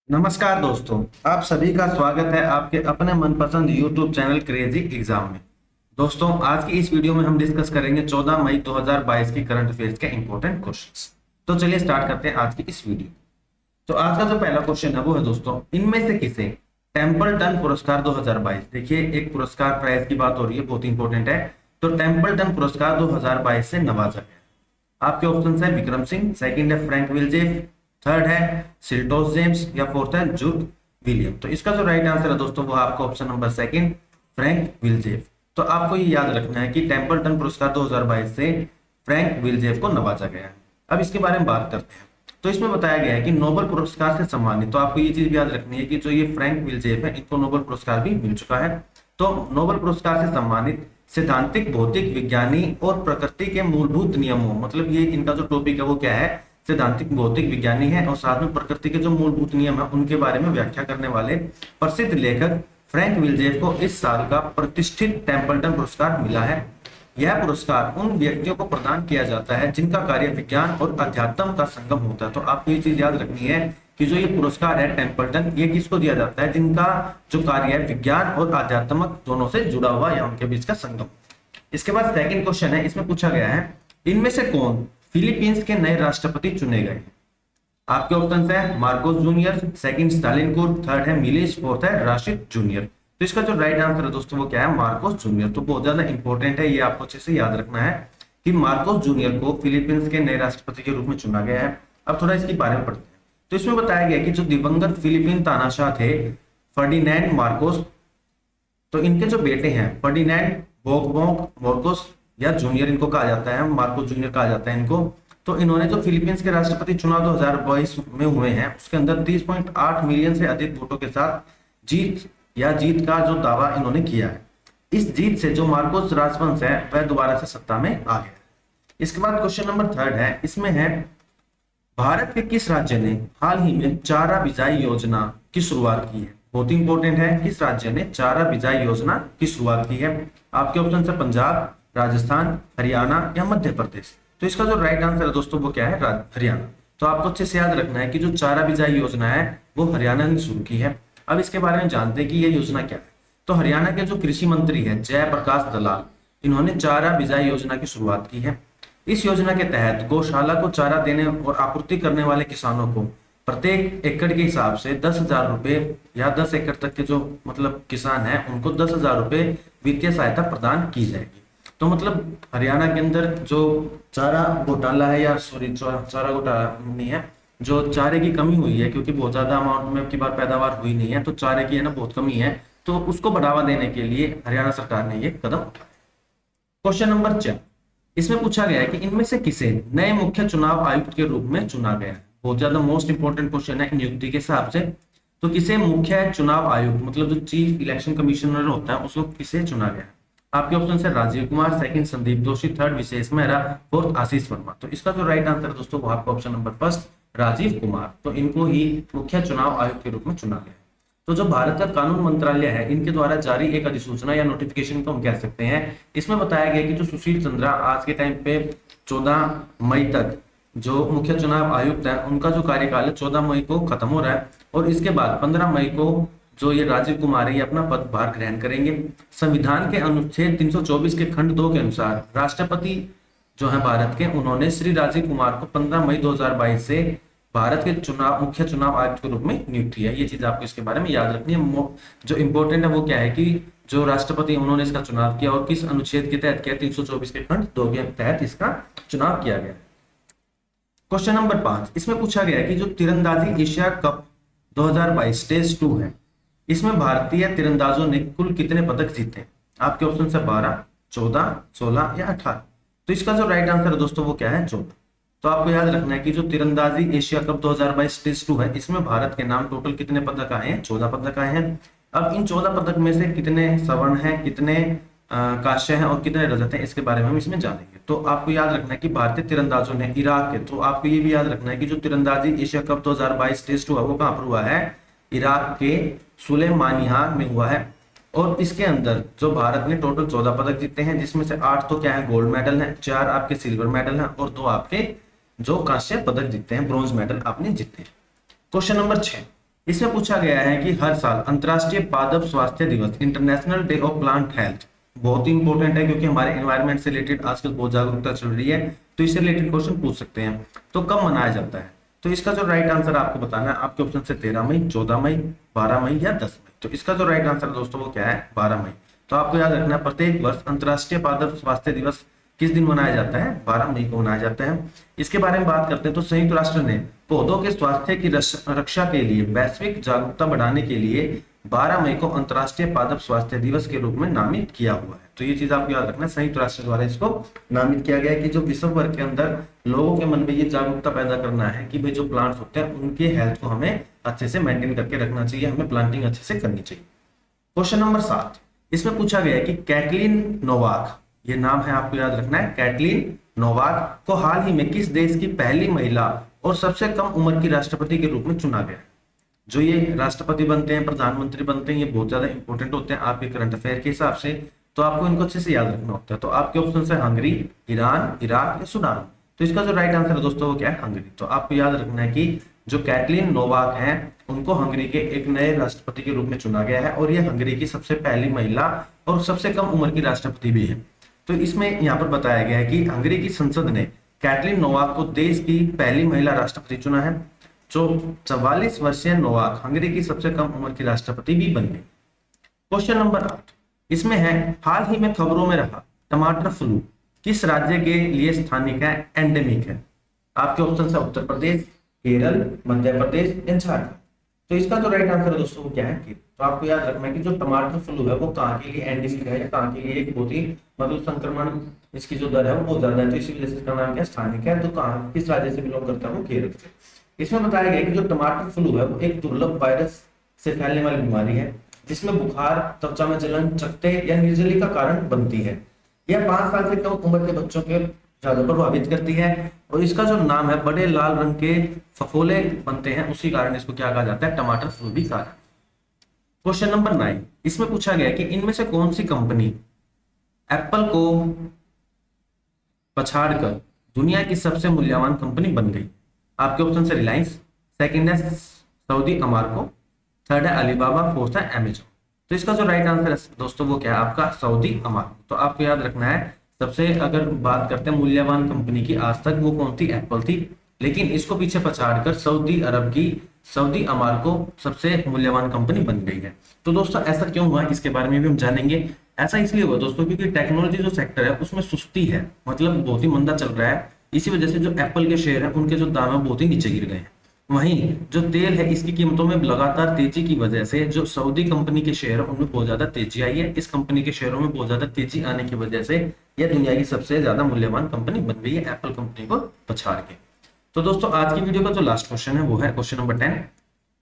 नमस्कार दोस्तों, आप सभी का स्वागत है आपके अपने मनपसंद YouTube चैनल क्रेजी एग्जाम में। दोस्तों, आज की इस वीडियो में हम डिस्कस करेंगे 14 मई 2022 की करंट अफेयर्स के इंपॉर्टेंट क्वेश्चंस। तो चलिए स्टार्ट करते हैं आज की इस वीडियो। तो आज का जो पहला क्वेश्चन है वो है दोस्तों, इनमें से किसे टेम्पलटन पुरस्कार 2022, देखिए एक पुरस्कार प्राइज की बात हो रही है, बहुत इंपॉर्टेंट है। तो टेम्पलटन पुरस्कार 2022 से नवाजा गया। आपके ऑप्शन है विक्रम सिंह, सेकंड है फ्रैंक विलजेफ, थर्ड है सिल्टोस जेम्स या फोर्थ है जूड विलियम। तो इसका जो राइट आंसर है दोस्तों वो आपका ऑप्शन नंबर सेकंड फ्रैंक विलजेफ। तो आपको ये याद रखना है कि टेम्पलटन पुरस्कार 2022 से फ्रैंक विलजेफ को नवाजा गया है। अब इसके बारे में बात करते हैं। तो इसमें बताया गया है कि नोबेल पुरस्कार से सम्मानित, तो आपको ये चीज याद रखनी है कि जो ये फ्रैंक विलजेफ है इनको नोबेल पुरस्कार भी मिल चुका है। तो नोबेल पुरस्कार से सम्मानित सैद्धांतिक भौतिक विज्ञानी और प्रकृति के मूलभूत नियमों, मतलब ये इनका जो टॉपिक है वो क्या है, सैद्धांतिक भौतिक विज्ञानी है और साथ में प्रकृति के जो मूलभूत नियम है उनके बारे में व्याख्या करने वाले प्रसिद्ध लेखक फ्रैंक विलजेफ को इस साल का प्रतिष्ठित टेम्पलटन पुरस्कार मिला है। यह पुरस्कार उन व्यक्तियों को प्रदान किया जाता है जिनका कार्य विज्ञान और अध्यात्म का संगम होता है। तो आपको ये चीज याद रखनी है कि जो ये पुरस्कार है टेम्पलटन, ये किसको दिया जाता है, जिनका जो कार्य है विज्ञान और आध्यात्मक दोनों से जुड़ा हुआ या उनके बीच का संगम। इसके बाद सेकंड क्वेश्चन है, इसमें पूछा गया है इनमें से कौन फिलीपींस के नए राष्ट्रपति चुने गए। आपके ऑप्शन है मार्कोस जूनियर, सेकंड स्टालिन कुर, थर्ड है मिलेश, फोर्थ है राशिद जूनियर। तो इसका जो राइट आंसर है दोस्तों वो क्या है, मार्कोस जूनियर। तो बहुत ज्यादा इंपॉर्टेंट है, ये आपको अच्छे से याद रखना है कि मार्कोस जूनियर को फिलीपींस के नए राष्ट्रपति के रूप में चुना गया है। अब थोड़ा इसके बारे में पढ़ते हैं। तो इसमें बताया गया कि जो दिवंगत फिलीपीन तानाशाह थे फर्डिनैंड मार्कोस, तो इनके जो बेटे हैं फर्डिनैंड बोकबोक मार्कोस या जूनियर इनको कहा जाता है, मार्कोस जूनियर कहा जाता है इनको। तो इन्होंने जो फिलीपींस के राष्ट्रपति चुनाव 2022 में हुए हैं उसके अंदर 30.8 मिलियन से अधिक वोटों के साथ जीत का जो दावा इन्होंने किया है। इस जीत से जो मार्कोस राजवंश है वह दोबारा से सत्ता में आ गया। इसके बाद क्वेश्चन नंबर थर्ड है, इसमें है भारत के किस राज्य ने हाल ही में चारा बिजाई योजना की शुरुआत की है। बहुत इंपॉर्टेंट है, किस राज्य ने चारा बिजाई योजना की शुरुआत की है। आपके ऑप्शन है पंजाब, राजस्थान, हरियाणा या मध्य प्रदेश। तो इसका जो राइट आंसर है दोस्तों वो क्या है, हरियाणा। तो आपको अच्छे से याद रखना है कि जो चारा बिजाई योजना है वो हरियाणा ने शुरू की है। अब इसके बारे में जानते हैं कि ये योजना क्या है। तो हरियाणा के जो कृषि मंत्री है जयप्रकाश दलाल, इन्होंने चारा बिजाई योजना की शुरुआत की है। इस योजना के तहत गौशाला को चारा देने और आपूर्ति करने वाले किसानों को प्रत्येक एकड़ के हिसाब से 10,000 रुपए या 10 एकड़ तक के जो मतलब किसान है उनको 10,000 रुपए वित्तीय सहायता प्रदान की जाएगी। तो मतलब हरियाणा के अंदर जो चारा घोटाला है, या सॉरी चारा घोटाला नहीं है, जो चारे की कमी हुई है क्योंकि बहुत ज्यादा अमाउंट में की बार पैदावार हुई नहीं है, तो चारे की है ना बहुत कमी है, तो उसको बढ़ावा देने के लिए हरियाणा सरकार ने ये कदम उठाया। क्वेश्चन नंबर 4, इसमें पूछा गया है कि इनमें से किसे नए मुख्य चुनाव आयुक्त के रूप में चुना गया है। बहुत ज्यादा मोस्ट इंपोर्टेंट क्वेश्चन है नियुक्ति के हिसाब से। तो किसे मुख्य चुनाव आयुक्त, मतलब जो चीफ इलेक्शन कमिश्नर होता है उसको किसे चुना गया है। आपके ऑप्शन है Rajiv Kumar, second Sandeep Joshi, third Vishesh Mehra, fourth Ashish Verma. तो इसका जो राइट आंसर है दोस्तों वो आपका option number first Rajiv Kumar. तो इनको ही मुख्य चुनाव आयुक्त के रूप में चुना गया है। तो जो भारत का कानून मंत्रालय है इनके द्वारा जारी एक अधिसूचना या नोटिफिकेशन को हम कह सकते हैं, इसमें बताया गया कि जो सुशील चंद्रा आज के टाइम पे 14 मई तक जो मुख्य चुनाव आयुक्त है उनका जो कार्यकाल है 14 मई को खत्म हो रहा है, और इसके बाद 15 मई को जो ये राजीव कुमार है ये अपना पदभार ग्रहण करेंगे। संविधान के अनुच्छेद 324 के खंड 2 के अनुसार राष्ट्रपति जो है भारत के, उन्होंने श्री राजीव कुमार को 15 मई 2022 से भारत के मुख्य चुनाव आयुक्त के रूप में नियुक्त किया है। ये चीज आपको इसके बारे में याद रखनी है। जो इंपॉर्टेंट है वो क्या है कि जो राष्ट्रपति उन्होंने इसका चुनाव किया और किस अनुच्छेद के तहत किया, 324 के खंड 2 के तहत इसका चुनाव किया गया। क्वेश्चन नंबर 5, इसमें पूछा गया है कि जो तीरंदाजी एशिया कप 2022 स्टेज 2 है, इसमें भारतीय तीरंदाजों ने कुल कितने पदक जीते। आपके ऑप्शन है 12, 14, 16 या 18। तो इसका जो राइट आंसर है दोस्तों वो क्या है, 14। तो आपको याद रखना है कि जो तीरंदाजी एशिया कप 2022 स्टेज 2 है इसमें भारत के नाम टोटल कितने पदक आए हैं, 14 पदक आए हैं। अब इन 14 पदक में से कितने स्वर्ण हैं, कितने कांस्य हैं और कितने रजत हैं, इसके बारे में हम इसमें जानेंगे। तो आपको याद रखना है कि भारतीय तीरंदाजों ने इराक के, तो आपको ये भी याद रखना है कि जो तीरंदाजी एशिया कप 2022 स्टेज 2 है वो कहाँ पर हुआ है, इराक के सुलेमानिया में हुआ है। और इसके अंदर जो भारत ने टोटल 14 पदक जीते हैं, जिसमें से 8 तो क्या है गोल्ड मेडल हैं, 4 आपके सिल्वर मेडल हैं और 2 आपके जो कांस्य पदक जीते हैं, ब्रॉन्ज मेडल आपने जीते हैं। क्वेश्चन नंबर 6, इसमें पूछा गया है कि हर साल अंतर्राष्ट्रीय पादप स्वास्थ्य दिवस, international day of plant health, बहुत ही इंपॉर्टेंट है क्योंकि हमारे एनवायरनमेंट से रिलेटेड आजकल बहुत जागरूकता चल रही है, तो इससे रिलेटेड क्वेश्चन पूछ सकते हैं। तो कब मनाया जाता है? तो इसका जो राइट आंसर आपको बताना है, आपके ऑप्शन से 13 मई, 14 मई, 12 मई या 10 मई। तो इसका जो राइट आंसर दोस्तों वो क्या है? 12 मई। तो आपको याद रखना है प्रत्येक वर्ष अंतर्राष्ट्रीय पादप स्वास्थ्य दिवस किस दिन मनाया जाता है? 12 मई को मनाया जाता है। इसके बारे में बात करते हैं तो संयुक्त राष्ट्र ने पौधों के स्वास्थ्य की रक्षा के लिए वैश्विक जागरूकता बढ़ाने के लिए 12 मई को अंतर्राष्ट्रीय पादप स्वास्थ्य दिवस के रूप में नामित किया हुआ है। तो ये चीज आपको याद रखना है, संयुक्त राष्ट्र द्वारा इसको नामित किया गया है कि जो विश्व भर के अंदर लोगों के मन में ये जागरूकता पैदा करना है कि भाई जो प्लांट्स होते हैं उनके हेल्थ को हमें अच्छे से मेंटेन करके रखना चाहिए, हमें प्लांटिंग अच्छे से करनी चाहिए। क्वेश्चन नंबर 7, इसमें पूछा गया है कि कैटलिन नोवाक, ये नाम है आपको याद रखना है, कैटलिन नोवाक को हाल ही में किस देश की पहली महिला और सबसे कम उम्र की राष्ट्रपति के रूप में चुना गया? जो ये राष्ट्रपति बनते हैं, प्रधानमंत्री बनते हैं, ये बहुत ज्यादा इंपॉर्टेंट होते हैं आपके करंट अफेयर के हिसाब से, तो आपको इनको अच्छे से याद रखना होता है। तो आपके ऑप्शन है हंगरी, ईरान, इराक या सूडान। तो इसका जो राइट आंसर है दोस्तों वो क्या है? हंगरी। तो आपको याद रखना है कि जो कैटलिन नोवाक हैं उनको हंगरी के एक नए राष्ट्रपति के रूप में चुना गया है और ये हंगरी की सबसे पहली महिला और सबसे कम उम्र की राष्ट्रपति भी है। तो इसमें यहाँ पर बताया गया है कि हंगरी की संसद ने कैटलिन नोवाक को देश की पहली महिला राष्ट्रपति चुना है। जो 44 वर्षीय नोवाक हंगरी की सबसे कम उम्र की राष्ट्रपति भी बन गई। क्वेश्चन नंबर 8, इसमें है हाल ही में खबरों में रहा टमाटर फ्लू किस राज्य के लिए स्थानिक है, एंडेमिक है? आपके ऑप्शन है उत्तर प्रदेश, केरल, मध्य प्रदेश या झारखंड। तो इसका जो राइट आंसर है दोस्तों वो क्या है? केरल। तो आपको याद रखना है कि जो टमाटर फ्लू है वो कहाँ के लिए एंडेमिक है या कहाँ के लिए एक बहुत ही मतलब संक्रमण इसकी जो दर है वो बहुत ज्यादा है, तो इसी वजह से इसका नाम क्या स्थानिक है। तो कहाँ किस राज्य से बिलोंग करता है? वो केरल से। इसमें बताया गया कि जो टमाटर फ्लू है वो एक दुर्लभ वायरस से फैलने वाली बीमारी है जिसमें बुखार, त्वचा में जलन, चकत्ते या निर्जली का कारण बनती है। यह 5 साल से कम उम्र के बच्चों के ज्यादा प्रभावित करती है और इसका जो नाम है बड़े लाल रंग के फफोले बनते हैं, उसी कारण इसको क्या कहा जाता है? टमाटर फ्लू भी कहा जाता है। क्वेश्चन नंबर 9, इसमें पूछा गया कि इनमें से कौन सी कंपनी एप्पल को पछाड़कर दुनिया की सबसे मूल्यवान कंपनी बन गई? आपके ऑप्शन है रिलायंस, सेकंड है सऊदी अमारको, थर्ड है अलीबाबा, फोर्थ है अमेजॉन। तो इसका जो राइट आंसर है दोस्तों वो क्या है? आपका सऊदी अमारको। तो आपको याद रखना है सबसे अगर बात करते हैं मूल्यवान कंपनी की आज तक वो कौन थी? एप्पल थी, लेकिन इसको पीछे पछाड़कर सऊदी अरब की सऊदी अमारको सबसे मूल्यवान कंपनी बन गई है। तो दोस्तों ऐसा क्यों हुआ इसके बारे में भी हम जानेंगे। ऐसा इसलिए हुआ दोस्तों क्योंकि टेक्नोलॉजी जो सेक्टर है उसमें सुस्ती है, मतलब बहुत ही मंदा चल रहा है। इसी वजह से जो एप्पल के शेयर है उनके जो दाम है बहुत ही नीचे गिर गए हैं। वहीं जो तेल है इसकी कीमतों में लगातार तेजी की वजह से जो सऊदी कंपनी के शेयर है उनमें बहुत ज्यादा तेजी आई है। इस कंपनी के शेयरों में बहुत ज्यादा तेजी आने की वजह से यह दुनिया की सबसे ज्यादा मूल्यवान कंपनी बन गई है एप्पल कंपनी को पछाड़ के। तो दोस्तों आज की वीडियो का जो लास्ट क्वेश्चन है वो है क्वेश्चन नंबर 10,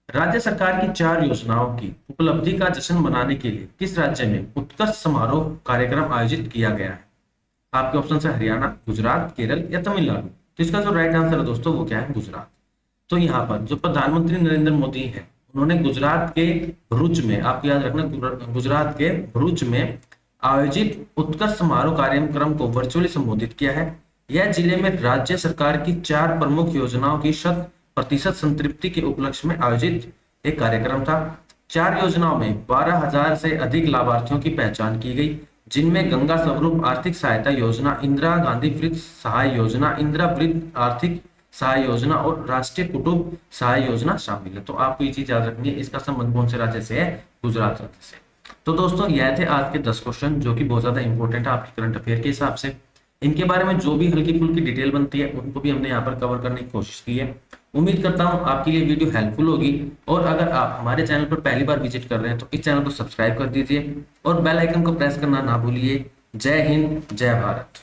राज्य सरकार की 4 योजनाओं की उपलब्धि का जश्न मनाने के लिए किस राज्य में उत्कर्ष समारोह कार्यक्रम आयोजित किया गया है? आपके ऑप्शन है हरियाणा, गुजरात, केरल या तमिलनाडु। तो इसका जो राइट आंसर है दोस्तों वो क्या है? गुजरात। तो यहाँ पर जो प्रधानमंत्री नरेंद्र मोदी है उन्होंने गुजरात के भरूच में, आपको याद रखना गुजरात के भरूच में आयोजित उत्कर्ष समारोह कार्यक्रम को वर्चुअली संबोधित किया है। यह जिले में राज्य सरकार की 4 प्रमुख योजनाओं की 100% संतृप्ति के उपलक्ष्य में आयोजित एक कार्यक्रम था। 4 योजनाओं में 12,000 से अधिक लाभार्थियों की पहचान की गई, जिनमें गंगा स्वरूप आर्थिक सहायता योजना, इंदिरा गांधी वृद्ध सहाय योजना, इंदिरा वृद्ध आर्थिक सहाय योजना और राष्ट्रीय कुटुंब सहाय योजना शामिल है। तो आपको ये चीज याद रखनी है, इसका संबंध कौन से राज्य से है? गुजरात राज्य से। तो दोस्तों यह थे आज के 10 क्वेश्चन जो कि बहुत ज्यादा इंपॉर्टेंट है आपके करंट अफेयर के हिसाब से। इनके बारे में जो भी हल्की फुल्की डिटेल बनती है उनको भी हमने यहाँ पर कवर करने की कोशिश की है। उम्मीद करता हूँ आपके लिए वीडियो हेल्पफुल होगी और अगर आप हमारे चैनल पर पहली बार विजिट कर रहे हैं तो इस चैनल को सब्सक्राइब कर दीजिए और बेल आइकन को प्रेस करना ना भूलिए। जय हिंद, जय भारत।